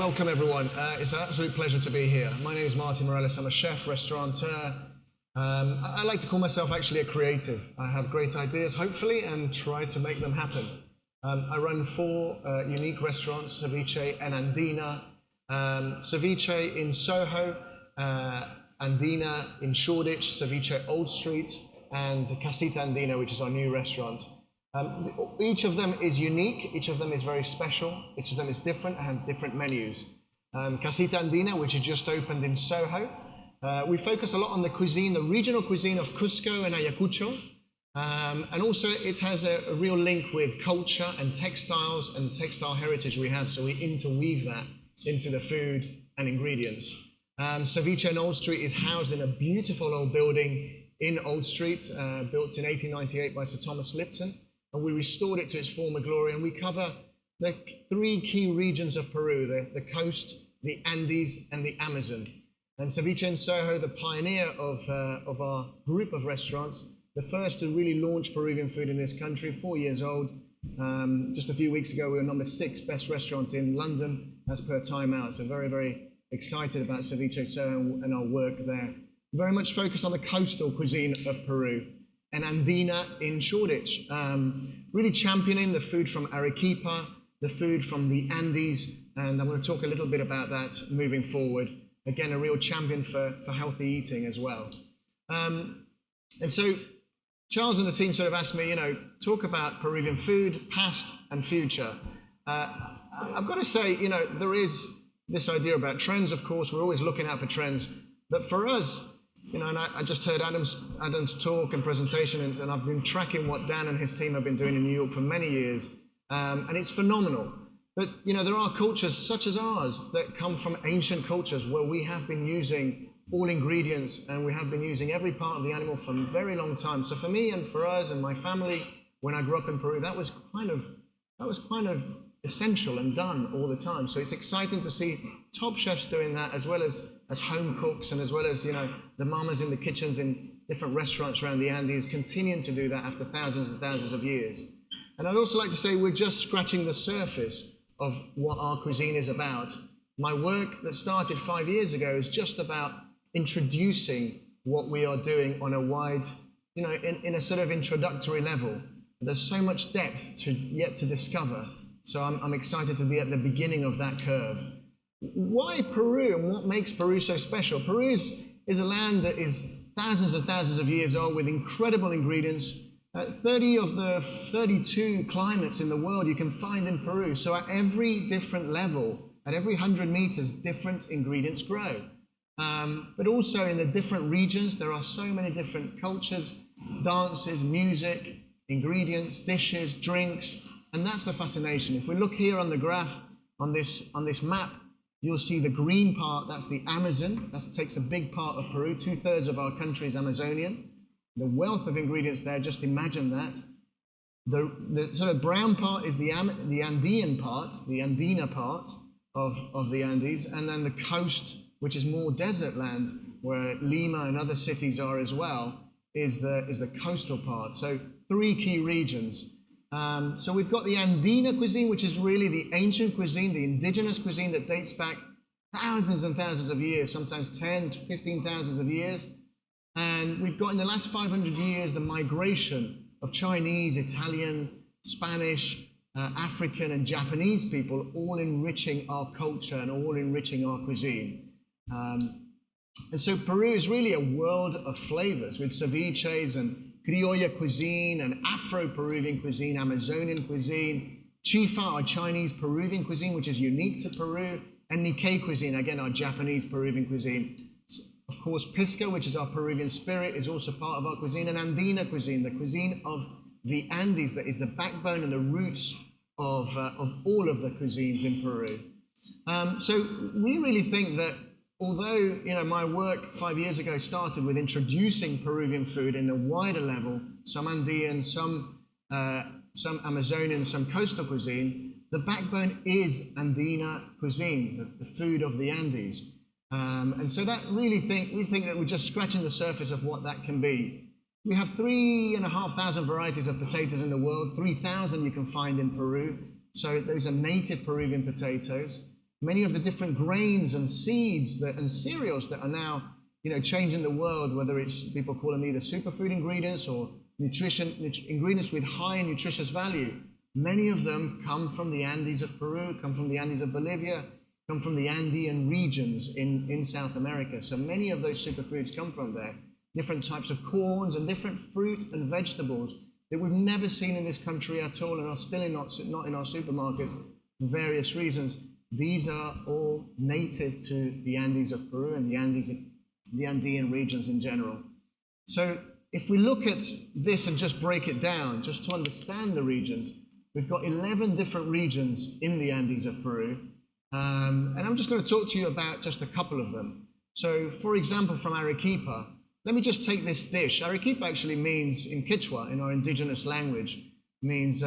welcome everyone. It's an absolute pleasure to be here. My name is Martin Morales. I'm a chef, restaurateur. I like to call myself actually a creative. I have great ideas, hopefully, and try to make them happen. I run 4 unique restaurants, Ceviche and Andina. Ceviche in Soho, Andina in Shoreditch, Ceviche Old Street, and Casita Andina, which is our new restaurant. Each of them is unique, each of them is very special, each of them is different and have different menus. Casita Andina, which has just opened in Soho, we focus a lot on the cuisine, the regional cuisine of Cusco and Ayacucho, and also it has a real link with culture and textiles and textile heritage we have, so we interweave that into the food and ingredients. Ceviche in Old Street is housed in a beautiful old building in Old Street, built in 1898 by Sir Thomas Lipton. And we restored it to its former glory, and we cover the 3 key regions of Peru, the coast, the Andes, and the Amazon. And Ceviche in Soho, the pioneer of our group of restaurants, the first to really launch Peruvian food in this country, 4 years old. Just a few weeks ago, we were number 6 best restaurant in London, as per Time Out. So very, very excited about Ceviche Soho and our work there. Very much focused on the coastal cuisine of Peru. And Andina in Shoreditch, really championing the food from Arequipa, the food from the Andes, and I'm going to talk a little bit about that moving forward. Again, a real champion for healthy eating as well. And so Charles and the team sort of asked me, talk about Peruvian food, past and future. I've got to say, there is this idea about trends, of course, we're always looking out for trends, but for us, and I just heard Adam's talk and presentation, and I've been tracking what Dan and his team have been doing in New York for many years, and it's phenomenal. But, there are cultures such as ours that come from ancient cultures where we have been using all ingredients and we have been using every part of the animal for a very long time. So for me and for us and my family, when I grew up in Peru, that was kind of essential and done all the time. So it's exciting to see top chefs doing that, as well as home cooks, and as well as the mamas in the kitchens in different restaurants around the Andes continuing to do that after thousands and thousands of years. And I'd also like to say we're just scratching the surface of what our cuisine is about. My work that started 5 years ago is just about introducing what we are doing on a wide, in a sort of introductory level. There's so much depth yet to discover. So I'm excited to be at the beginning of that curve. Why Peru, and what makes Peru so special? Peru is a land that is thousands and thousands of years old with incredible ingredients. 30 of the 32 climates in the world you can find in Peru. So at every different level, at every 100 meters, different ingredients grow. But also in the different regions, there are so many different cultures, dances, music, ingredients, dishes, drinks. And that's the fascination. If we look here on the graph, on this map, you'll see the green part, that's the Amazon. That takes a big part of Peru. 2/3 of our country is Amazonian. The wealth of ingredients there, just imagine that. The sort of brown part is the Andean part, the Andina part of the Andes, and then the coast, which is more desert land, where Lima and other cities are as well, is the coastal part. So 3 key regions. So we've got the Andina cuisine, which is really the ancient cuisine, the indigenous cuisine that dates back thousands and thousands of years, sometimes 10 to 15,000 of years. And we've got in the last 500 years the migration of Chinese, Italian, Spanish, African and Japanese people, all enriching our culture and all enriching our cuisine. And so Peru is really a world of flavors with ceviches and Criolla cuisine and Afro-Peruvian cuisine, Amazonian cuisine, Chifa, our Chinese-Peruvian cuisine, which is unique to Peru, and Nikkei cuisine, again, our Japanese-Peruvian cuisine. Of course, Pisco, which is our Peruvian spirit, is also part of our cuisine, and Andina cuisine, the cuisine of the Andes, that is the backbone and the roots of all of the cuisines in Peru. So we really think that although my work 5 years ago started with introducing Peruvian food in a wider level, some Andean, some Amazonian, some coastal cuisine, the backbone is Andina cuisine, the food of the Andes. And so that we think that we're just scratching the surface of what that can be. We have 3,500 varieties of potatoes in the world, 3,000 you can find in Peru. So those are native Peruvian potatoes. many of the different grains and seeds and cereals that are now, changing the world, whether it's people call them either superfood ingredients or ingredients with high nutritious value. Many of them come from the Andes of Peru, come from the Andes of Bolivia, come from the Andean regions in South America. So many of those superfoods come from there. Different types of corns and different fruit and vegetables that we've never seen in this country at all and are still not in our supermarkets for various reasons. These are all native to the Andes of Peru and the Andean regions in general. So if we look at this and just break it down, just to understand the regions, we've got 11 different regions in the Andes of Peru. And I'm just going to talk to you about just a couple of them. So, for example, from Arequipa, let me just take this dish. Arequipa actually means, in Quechua, in our indigenous language, means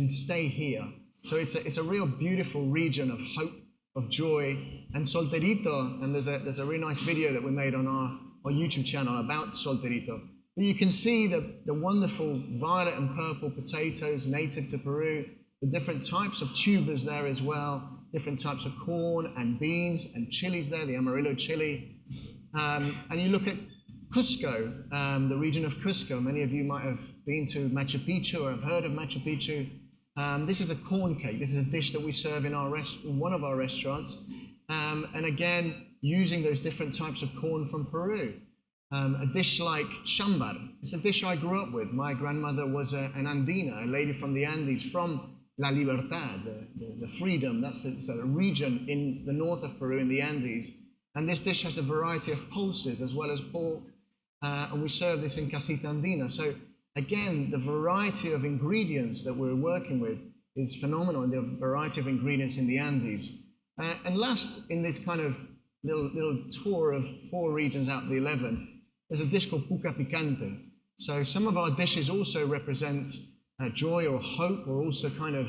stay here. So it's a real beautiful region of hope, of joy, and Solterito, and there's a really nice video that we made on our YouTube channel about Solterito. You can see the wonderful violet and purple potatoes native to Peru, the different types of tubers there as well, different types of corn and beans and chilies there, the Amarillo chili. And you look at Cusco, the region of Cusco. Many of you might have been to Machu Picchu or have heard of Machu Picchu. This is a corn cake. This is a dish that we serve in one of our restaurants. And again, using those different types of corn from Peru. A dish like chambar. It's a dish I grew up with. My grandmother was an Andina, a lady from the Andes, from La Libertad, the freedom. That's a region in the north of Peru in the Andes. And this dish has a variety of pulses as well as pork. And we serve this in Casita Andina. So again, the variety of ingredients that we're working with is phenomenal, and the variety of ingredients in the Andes. And last, in this kind of little tour of 4 regions out of the 11, there's a dish called puca picante. So some of our dishes also represent joy or hope, or also kind of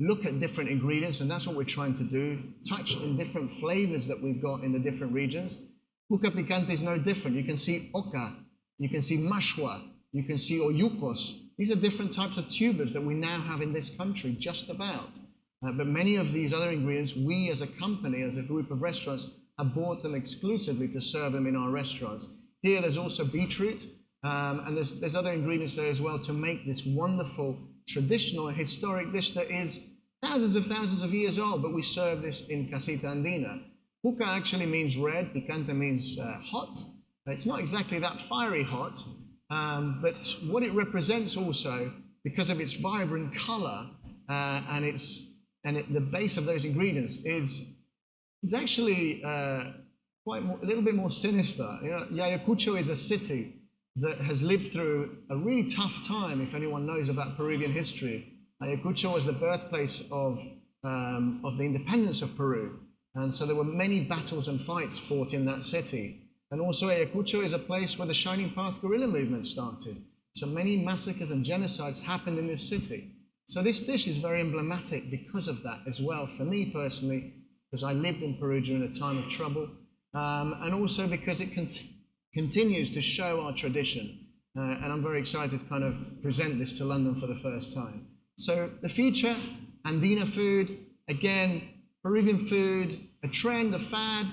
look at different ingredients, and that's what we're trying to do, touch in different flavors that we've got in the different regions. Puca picante is no different. You can see oca, you can see mashua, you can see oyucos. These are different types of tubers that we now have in this country, just about. But many of these other ingredients, we as a company, as a group of restaurants, have bought them exclusively to serve them in our restaurants. Here there's also beetroot, and there's other ingredients there as well to make this wonderful, traditional, historic dish that is thousands of years old, but we serve this in Casita Andina. Puca actually means red, picante means hot. It's not exactly that fiery hot, but what it represents also, because of its vibrant color and the base of those ingredients is actually a little bit more sinister. Ayacucho is a city that has lived through a really tough time, if anyone knows about Peruvian history. Ayacucho was the birthplace of the independence of Peru. And so there were many battles and fights fought in that city. And also Ayacucho is a place where the Shining Path guerrilla movement started. So many massacres and genocides happened in this city. So this dish is very emblematic because of that as well, for me personally, because I lived in Peru during a time of trouble, and also because it continues to show our tradition. And I'm very excited to kind of present this to London for the first time. So the future, Andina food, again, Peruvian food, a trend, a fad.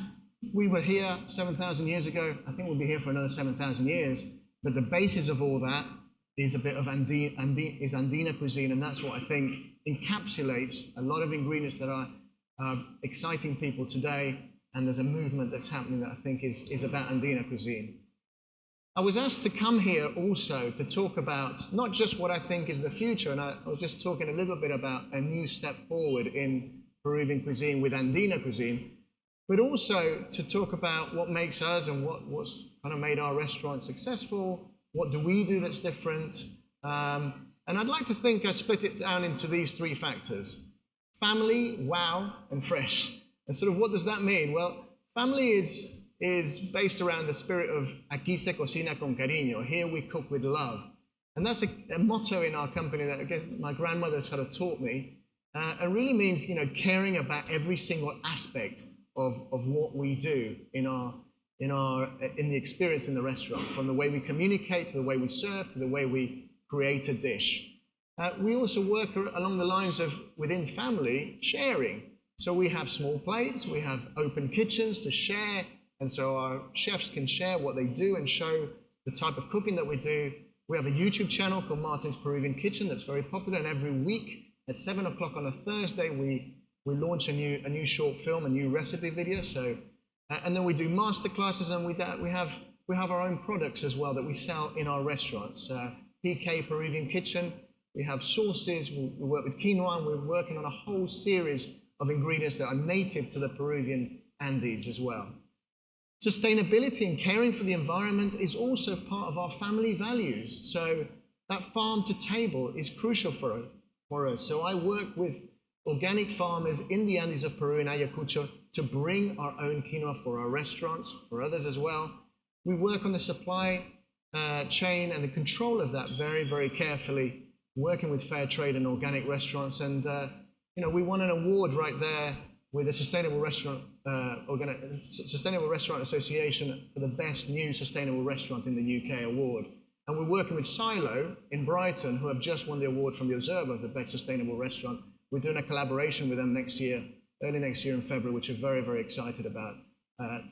We were here 7,000 years ago. I think we'll be here for another 7,000 years. But the basis of all that is a bit of Andina cuisine, and that's what I think encapsulates a lot of ingredients that are exciting people today. And there's a movement that's happening that I think is about Andina cuisine. I was asked to come here also to talk about not just what I think is the future, and I was just talking a little bit about a new step forward in Peruvian cuisine with Andina cuisine, but also to talk about what makes us and what's kind of made our restaurant successful, what do we do that's different. And I'd like to think I split it down into these 3 factors: family, wow, and fresh. And sort of what does that mean? Well, family is based around the spirit of aquí se cocina con cariño. Here we cook with love. And that's a motto in our company that, again, my grandmother sort of taught me. It really means, caring about every single aspect of what we do in the experience in the restaurant, from the way we communicate, to the way we serve, to the way we create a dish. We also work along the lines of, within family, sharing. So we have small plates, we have open kitchens to share, and so our chefs can share what they do and show the type of cooking that we do. We have a YouTube channel called Martin's Peruvian Kitchen that's very popular, and every week at 7 o'clock on a Thursday we launch a new short film, a new recipe video. So, and then we do masterclasses, and we have our own products as well that we sell in our restaurants. PK Peruvian Kitchen. We have sauces. We work with quinoa, and we're working on a whole series of ingredients that are native to the Peruvian Andes as well. Sustainability and caring for the environment is also part of our family values. So that farm to table is crucial for us. So I work with organic farmers in the Andes of Peru, in Ayacucho, to bring our own quinoa for our restaurants, for others as well. We work on the supply chain and the control of that very, very carefully, working with fair trade and organic restaurants. And we won an award right there with the Sustainable Restaurant Association for the best new sustainable restaurant in the UK award. And we're working with Silo in Brighton, who have just won the award from the Observer of the best sustainable restaurant. We're doing a collaboration with them next year, early next year in February, which we're very, very excited about,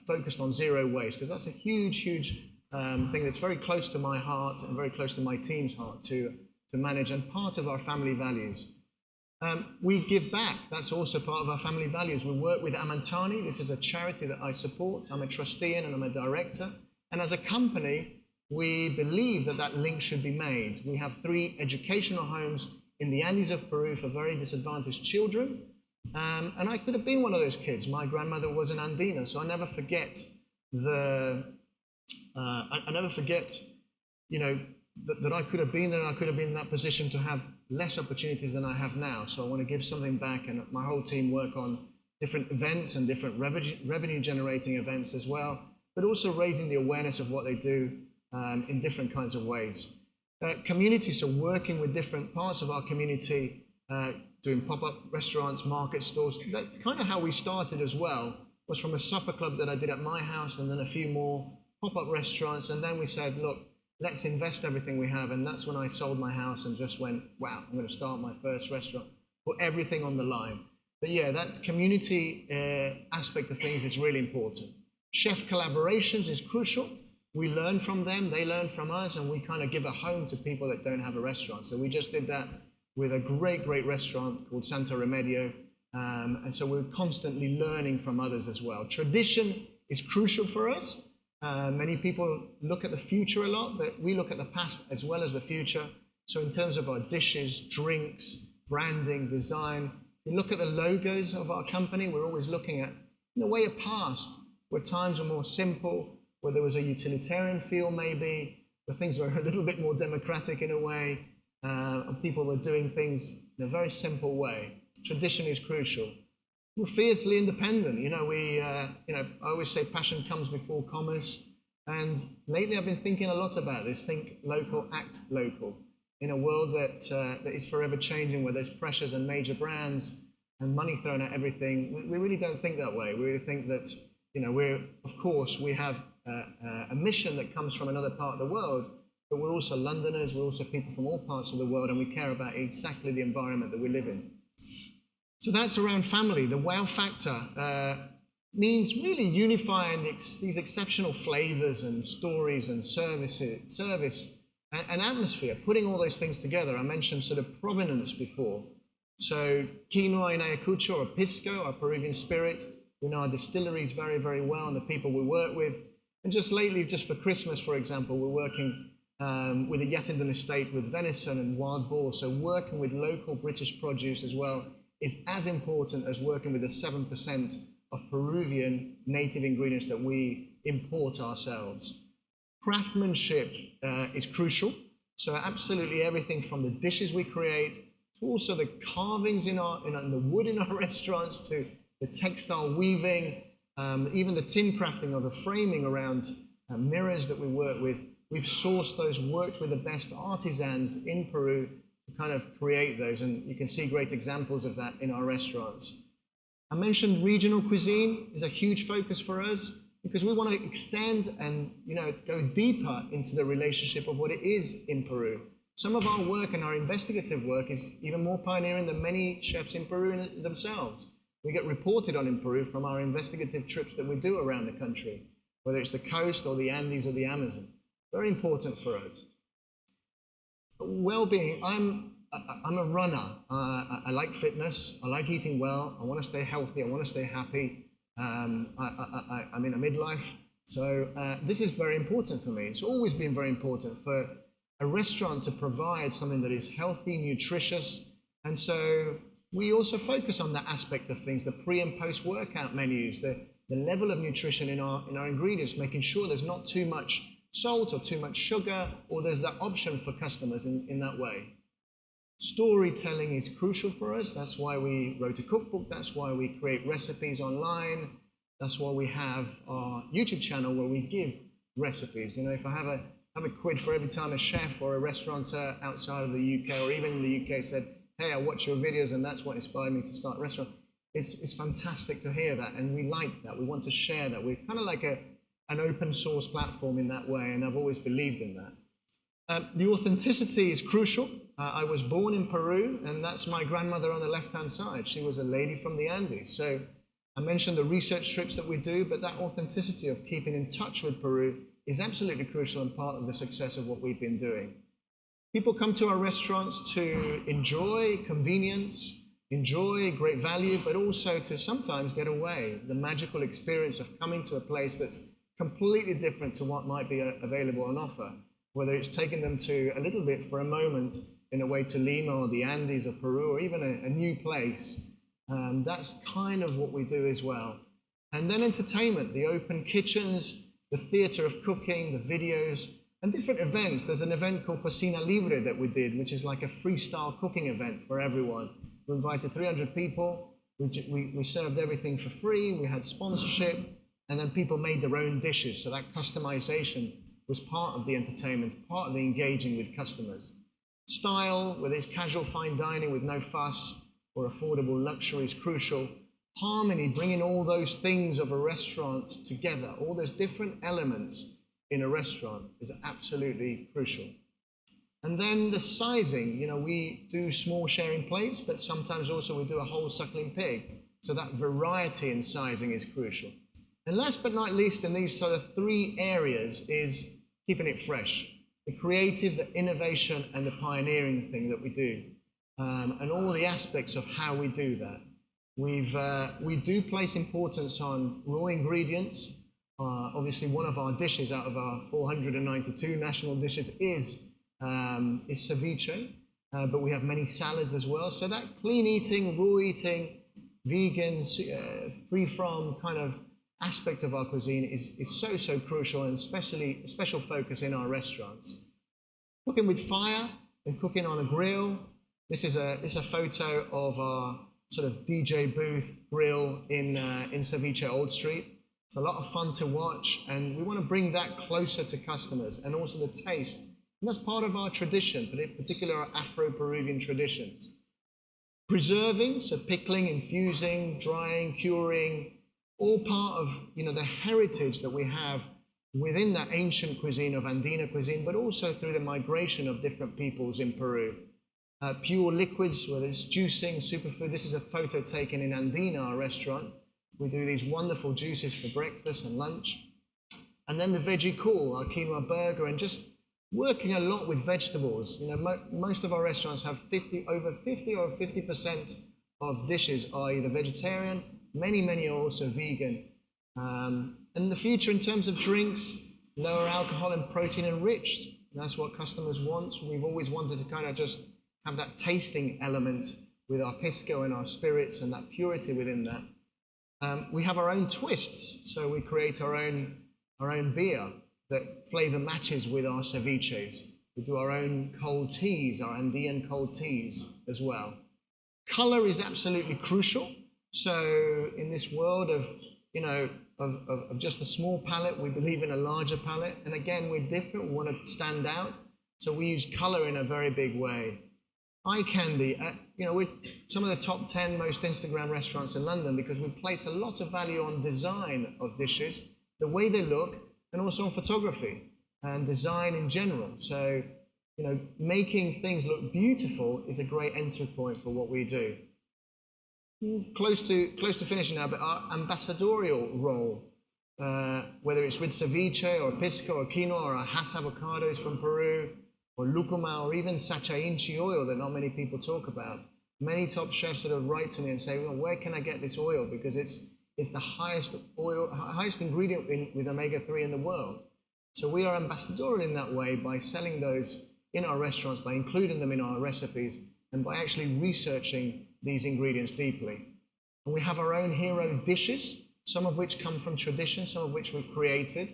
focused on zero waste, because that's a huge, huge thing that's very close to my heart and very close to my team's heart to manage, and part of our family values. We give back. That's also part of our family values. We work with Amantani. This is a charity that I support. I'm a trustee in and I'm a director. And as a company, we believe that that link should be made. We have 3 educational homes in the Andes of Peru for very disadvantaged children. And I could have been one of those kids. My grandmother was an Andina, so I never forget that I could have been there, and I could have been in that position to have less opportunities than I have now. So I want to give something back, and my whole team work on different events and different revenue generating events as well, but also raising the awareness of what they do in different kinds of ways. Community, so working with different parts of our community, doing pop-up restaurants, market stalls. That's kind of how we started as well, was from a supper club that I did at my house, and then a few more pop-up restaurants, and then we said, look, let's invest everything we have. And that's when I sold my house and just went, wow, I'm going to start my first restaurant, put everything on the line. But yeah, that community aspect of things is really important. Chef collaborations is crucial. We learn from them, they learn from us, and we kind of give a home to people that don't have a restaurant. So we just did that with a great, great restaurant called Santo Remedio. And so we're constantly learning from others as well. Tradition is crucial for us. Many people look at the future a lot, but we look at the past as well as the future. So in terms of our dishes, drinks, branding, design, we look at the logos of our company. We're always looking at the way of past, where times were more simple, where there was a utilitarian feel maybe, where things were a little bit more democratic in a way, and people were doing things in a very simple way. Tradition is crucial. We're fiercely independent. I always say passion comes before commerce. And lately I've been thinking a lot about this. Think local, act local. In a world that is forever changing, where there's pressures and major brands and money thrown at everything, we really don't think that way. We really think that, we have a mission that comes from another part of the world, but we're also Londoners, we're also people from all parts of the world, and we care about exactly the environment that we live in. So that's around family. The wow factor means really unifying these exceptional flavors and stories and service and atmosphere, putting all those things together. I mentioned sort of provenance before. So quinoa in Ayacucho, or pisco, our Peruvian spirit. We know our distilleries very, very well and the people we work with. And just lately, just for Christmas, for example, we're working with a Yattendon estate with venison and wild boar. So working with local British produce as well is as important as working with the 7% of Peruvian native ingredients that we import ourselves. Craftsmanship is crucial. So absolutely everything from the dishes we create, to also the carvings in the wood in our restaurants, to the textile weaving, even the tin crafting or the framing around mirrors that we work with. We've sourced those, worked with the best artisans in Peru to kind of create those, and you can see great examples of that in our restaurants. I mentioned regional cuisine is a huge focus for us because we want to extend and go deeper into the relationship of what it is in Peru. Some of our work and our investigative work is even more pioneering than many chefs in Peru themselves. we get reported on in Peru from our investigative trips that we do around the country, whether it's the coast or the Andes or the Amazon. Very important for us. Well-being, I'm a runner. I like fitness, I like eating well, I want to stay healthy, I want to stay happy. I'm in a midlife, so this is very important for me. It's always been very important for a restaurant to provide something that is healthy, nutritious, and so we also focus on that aspect of things, the pre and post workout menus, the level of nutrition in our ingredients, making sure there's not too much salt or too much sugar, or there's that option for customers in that way. Storytelling is crucial for us. That's why we wrote a cookbook. That's why we create recipes online. That's why we have our YouTube channel where we give recipes. You know, if I have a quid for every time a chef or a restaurateur outside of the UK or even in the UK said, hey, I watch your videos and that's what inspired me to start a restaurant. It's fantastic to hear that, and we like that. We want to share that. We're kind of like an open source platform in that way, and I've always believed in that. The authenticity is crucial. I was born in Peru, and that's my grandmother on the left-hand side. She was a lady from the Andes. So I mentioned the research trips that we do, but that authenticity of keeping in touch with Peru is absolutely crucial and part of the success of what we've been doing. People come to our restaurants to enjoy convenience, enjoy great value, but also to sometimes get away, the magical experience of coming to a place that's completely different to what might be available on offer, whether it's taking them to a little bit for a moment in a way to Lima or the Andes or Peru or even a new place. That's kind of what we do as well. And then entertainment, the open kitchens, the theater of cooking, the videos, and different events. There's an event called Cocina Libre that we did, which is like a freestyle cooking event for everyone. We invited 300 people, we served everything for free, we had sponsorship, and then people made their own dishes. So that customization was part of the entertainment, part of the engaging with customers. Style, whether it's casual fine dining with no fuss or affordable luxury, is crucial. Harmony, bringing all those things of a restaurant together, all those different elements in a restaurant is absolutely crucial. And then the sizing, you know, we do small sharing plates, but sometimes also we do a whole suckling pig. So that variety in sizing is crucial. And last but not least, in these sort of three areas is keeping it fresh. The creative, the innovation, and the pioneering thing that we do. And all the aspects of how we do that. We do place importance on raw ingredients. Obviously, one of our dishes out of our 492 national dishes is ceviche, but we have many salads as well. So that clean eating, raw eating, vegan, free from kind of aspect of our cuisine is so crucial, and especially a special focus in our restaurants. Cooking with fire and cooking on a grill. This is a photo of our sort of DJ booth grill in Ceviche Old Street. It's a lot of fun to watch, and we want to bring that closer to customers, and also the taste. And that's part of our tradition, but in particular our Afro-Peruvian traditions. Preserving, so pickling, infusing, drying, curing, all part of, you know, the heritage that we have within that ancient cuisine of Andina cuisine, but also through the migration of different peoples in Peru. Pure liquids, whether it's juicing, superfood. This is a photo taken in Andina, our restaurant. We do these wonderful juices for breakfast and lunch. And then the veggie cool, our quinoa burger, and just working a lot with vegetables. You know, most of our restaurants have over 50 or 50% of dishes are either vegetarian, many are also vegan. And the future in terms of drinks, lower alcohol and protein enriched. That's what customers want. We've always wanted to kind of just have that tasting element with our pisco and our spirits and that purity within that. We have our own twists, so we create our own beer that flavor matches with our ceviches. We do our own cold teas, our Andean cold teas as well. Color is absolutely crucial. So in this world of, you know, of just a small palette, we believe in a larger palette. And again, we're different, we want to stand out. So we use color in a very big way. Eye candy, you know, we're some of the top 10 most Instagram restaurants in London because we place a lot of value on design of dishes, the way they look, and also on photography and design in general. So, you know, making things look beautiful is a great entry point for what we do. close to finishing now, but our ambassadorial role, whether it's with ceviche or pisco or quinoa or our Hass avocados from Peru or lucuma or even sachainchi oil that not many people talk about. Many top chefs sort of write to me and say, well, where can I get this oil? Because it's the highest ingredient with omega-3 in the world. So we are ambassadorial in that way by selling those in our restaurants, by including them in our recipes, and by actually researching these ingredients deeply. And we have our own hero dishes, some of which come from tradition, some of which we've created.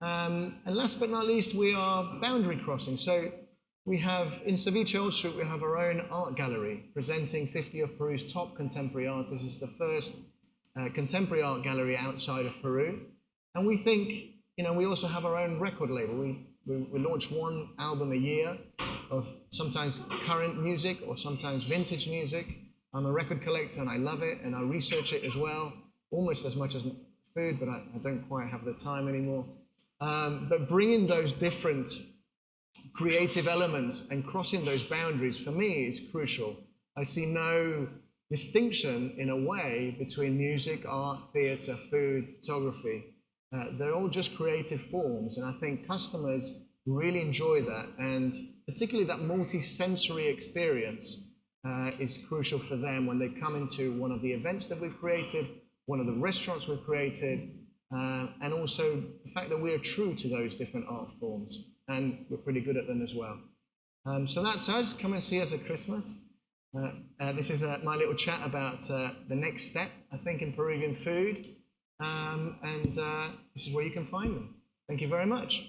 And last but not least, we are boundary crossing. So we have, in Ceviche Old Street, we have our own art gallery presenting 50 of Peru's top contemporary artists. It's the first contemporary art gallery outside of Peru. And we think, we also have our own record label. We launch one album a year of sometimes current music or sometimes vintage music. I'm a record collector and I love it and I research it as well, almost as much as food, but I don't quite have the time anymore. But bringing those different creative elements and crossing those boundaries for me is crucial. I see no distinction in a way between music, art, theatre, food, photography. They're all just creative forms, and I think customers really enjoy that, and particularly that multi-sensory experience is crucial for them when they come into one of the events that we've created, one of the restaurants we've created, and also the fact that we are true to those different art forms, and we're pretty good at them as well. So that's us. Come and see us at Christmas. This is my little chat about the next step, I think, in Peruvian food. And this is where you can find me. Thank you very much.